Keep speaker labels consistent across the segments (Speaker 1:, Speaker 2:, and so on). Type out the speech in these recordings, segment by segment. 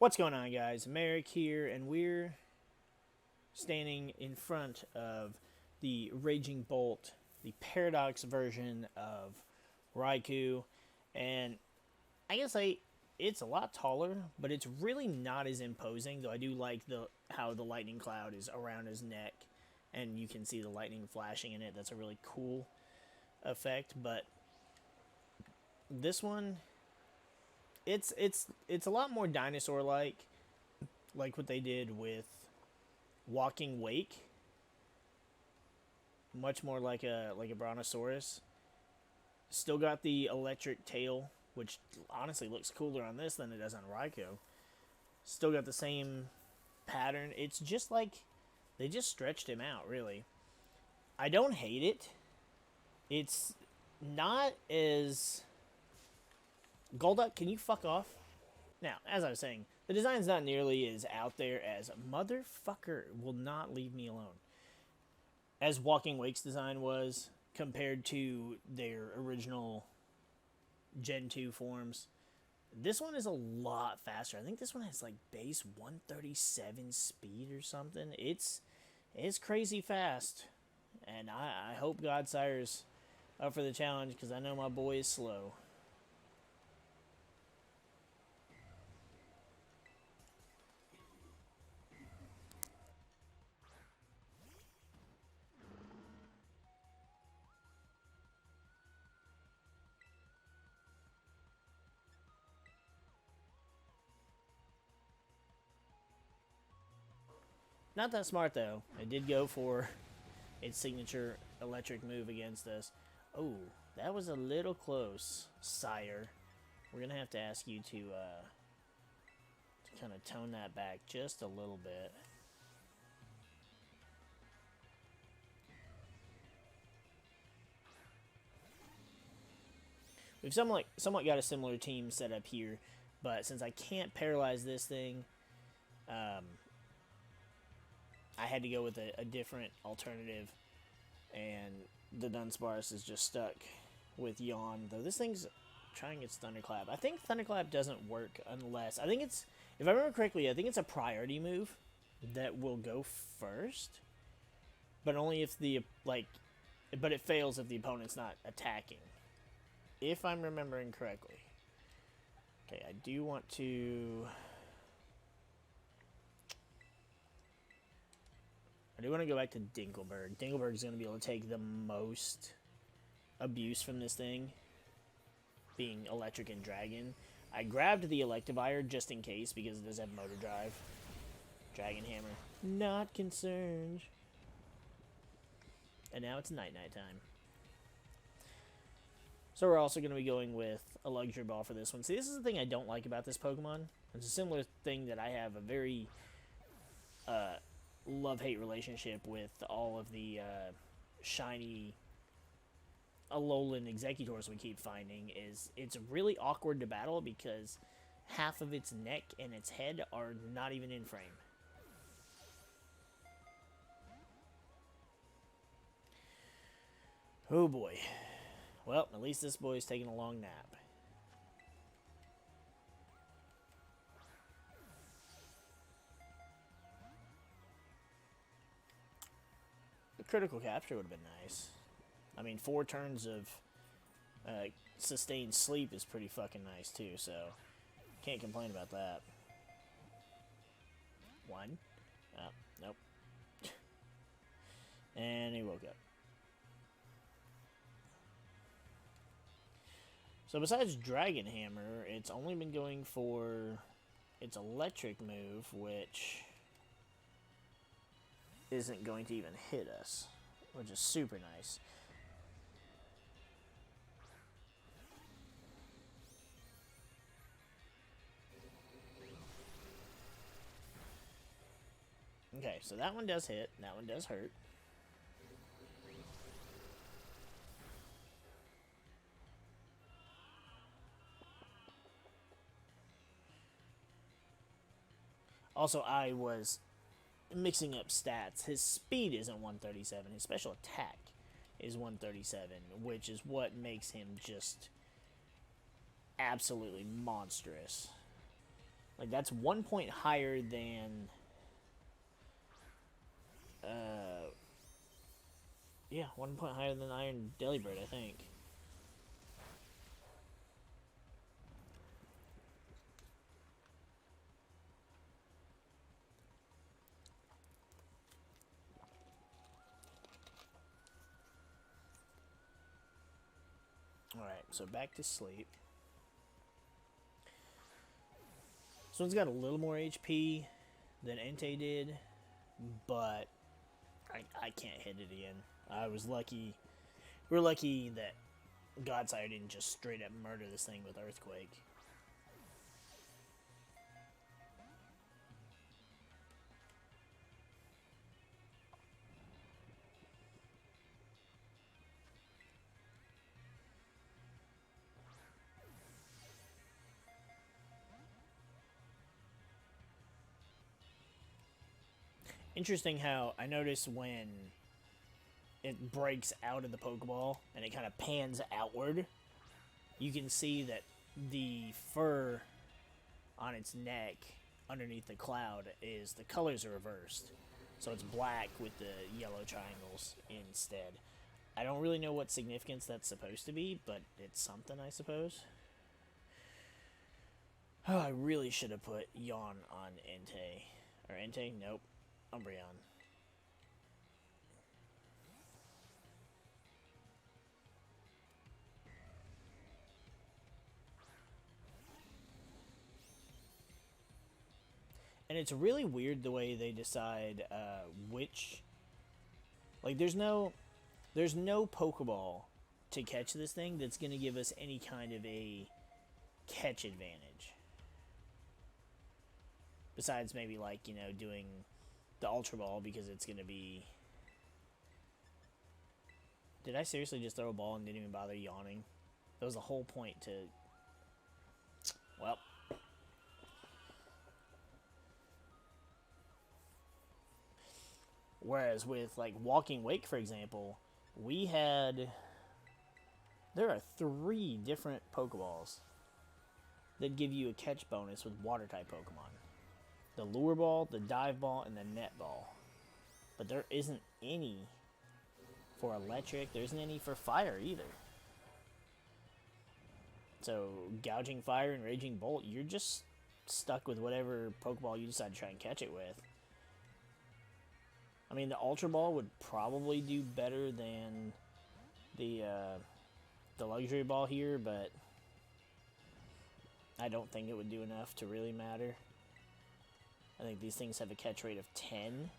Speaker 1: What's going on, guys? MariK here, and we're standing in front of the Raging Bolt, the Paradox version of Raikou, and I guess it's a lot taller, but it's really not as imposing. Though I do like the how the lightning cloud is around his neck, and you can see the lightning flashing in it. That's a really cool effect. But this one, it's a lot more dinosaur-like, like what they did with Walking Wake. Much more like a brontosaurus. Still got the electric tail, which honestly looks cooler on this than it does on Raikou. Still got the same pattern. It's just like they just stretched him out, really. I don't hate it. It's not as... Golduck, can you fuck off? Now, as I was saying, the design's not nearly as out there as Motherfucker will not leave me alone. As Walking Wake's design was compared to their original Gen 2 forms. This one is a lot faster. I think this one has like base 137 speed or something. It's crazy fast. And I hope Godsire's up for the challenge because I know my boy is slow. Not that smart, though. It did go for its signature electric move against us. Oh, that was a little close, sire. We're going to have to ask you to kind of tone that back just a little bit. We've somewhat got a similar team set up here, but since I can't paralyze this thing, I had to go with a different alternative, and the Dunsparce is just stuck with Yawn, though this thing's trying its Thunderclap. I think Thunderclap doesn't work unless... I think it's... If I remember correctly, I think it's a priority move that will go first, but only if the... But it fails if the opponent's not attacking. If I'm remembering correctly. Okay, I do want to... I do want to go back to Dinkelberg. Dinkelberg is going to be able to take the most abuse from this thing, being electric and dragon. I grabbed the Electivire just in case because it does have motor drive. Dragon Hammer. Not concerned. And now it's night time. So we're also going to be going with a Luxury Ball for this one. See, this is the thing I don't like about this Pokemon. It's a similar thing that I have a very... love-hate relationship with all of the shiny Alolan Executors we keep finding. Is it's really awkward to battle because half of its neck and its head are not even in frame. Oh boy. Well, at least this boy's taking a long nap. Critical capture would have been nice. I mean, 4 turns of sustained sleep is pretty fucking nice too, so can't complain about that. 1. Oh, nope. And he woke up. So besides Dragon Hammer, it's only been going for its electric move, which... isn't going to even hit us, which is super nice. Okay, so that one does hit, that one does hurt. Also, I was mixing up stats. His speed isn't 137. His special attack is 137, which is what makes him just absolutely monstrous. Like, that's 1 point higher than... yeah, 1 point higher than Iron Delibird, I think. Alright, so back to sleep. This one's got a little more HP than Entei did, but I can't hit it again. I was lucky. We're lucky that Godsire didn't just straight up murder this thing with Earthquake. Interesting how I notice when it breaks out of the Pokeball and it kind of pans outward, you can see that the fur on its neck underneath the cloud is the colors are reversed. So it's black with the yellow triangles instead. I don't really know what significance that's supposed to be, but it's something, I suppose. Oh, I really should have put Yawn on Entei. Or Entei? Nope. Umbreon. And it's really weird the way they decide which... Like, there's no Pokeball to catch this thing that's going to give us any kind of a catch advantage. Besides maybe, like, you know, doing the Ultra Ball because it's going to be... Did I seriously just throw a ball and didn't even bother yawning? That was the whole point to... Well... Whereas with, like, Walking Wake, for example, we had... There are 3 different Pokeballs that give you a catch bonus with Water-type Pokemon. The Lure Ball, the Dive Ball, and the Net Ball. But there isn't any for Electric. There isn't any for Fire, either. So, Gouging Fire and Raging Bolt, you're just stuck with whatever Pokeball you decide to try and catch it with. I mean, the Ultra Ball would probably do better than the Luxury Ball here, but I don't think it would do enough to really matter. I think these things have a catch rate of 10.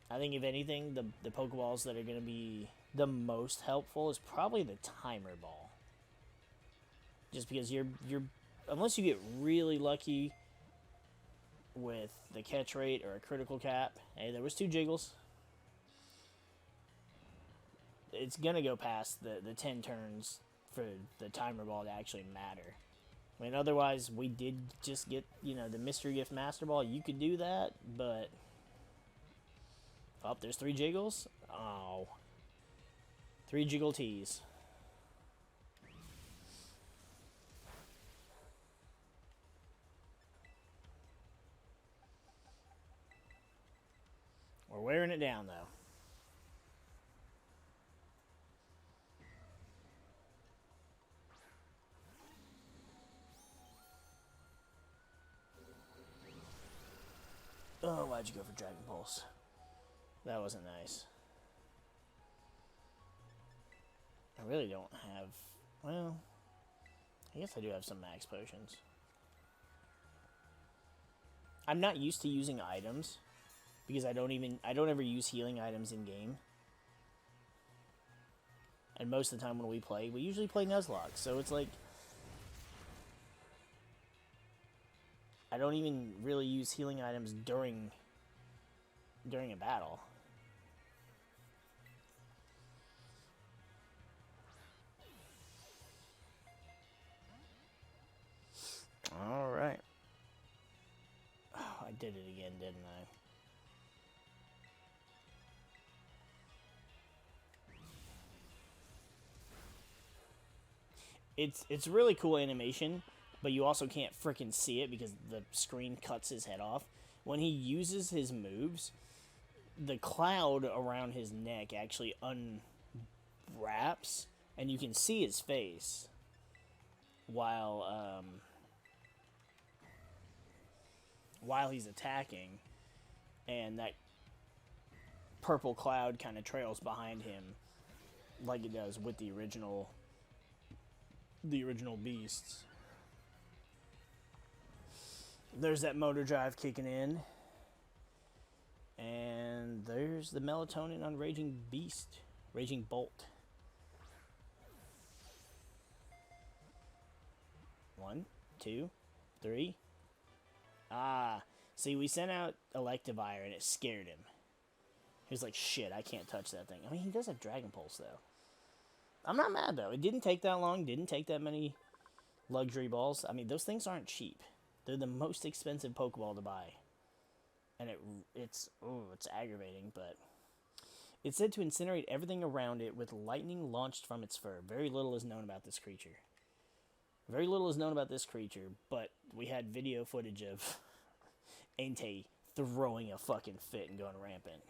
Speaker 1: I think, if anything, the Pokeballs that are going to be the most helpful is probably the Timer Ball. Just because you're unless you get really lucky with the catch rate or a critical cap. Hey, there was 2 Jiggles. It's going to go past the 10 turns for the Timer Ball to actually matter. I mean, otherwise, we did just get, you know, the Mystery Gift Master Ball. You could do that, but... Oh, there's 3 Jiggles? Oh. 3 Jiggle Tees. We're wearing it down, though. Oh, why'd you go for Dragon Pulse? That wasn't nice. I really don't have... Well, I guess I do have some max potions. I'm not used to using items, because I don't ever use healing items in game. And most of the time when we play, we usually play Nuzlocke, so it's like... I don't even really use healing items during a battle. Alright. Oh, I did it again, didn't I? It's really cool animation, but you also can't freaking see it because the screen cuts his head off. When he uses his moves, the cloud around his neck actually unwraps, and you can see his face while he's attacking, and that purple cloud kind of trails behind him like it does with the original beasts. There's that motor drive kicking in, and there's the melatonin on Raging Bolt. 1, 2, 3. See, we sent out Electivire and it scared him. He was like, shit, I can't touch that thing. I mean, he does have Dragon Pulse, though. I'm not mad, though. It didn't take that long. Didn't take that many luxury balls. I mean, those things aren't cheap. They're the most expensive Pokeball to buy. And it's aggravating, but... It's said to incinerate everything around it with lightning launched from its fur. Very little is known about this creature. Very little is known about this creature, but we had video footage of Entei throwing a fucking fit and going rampant.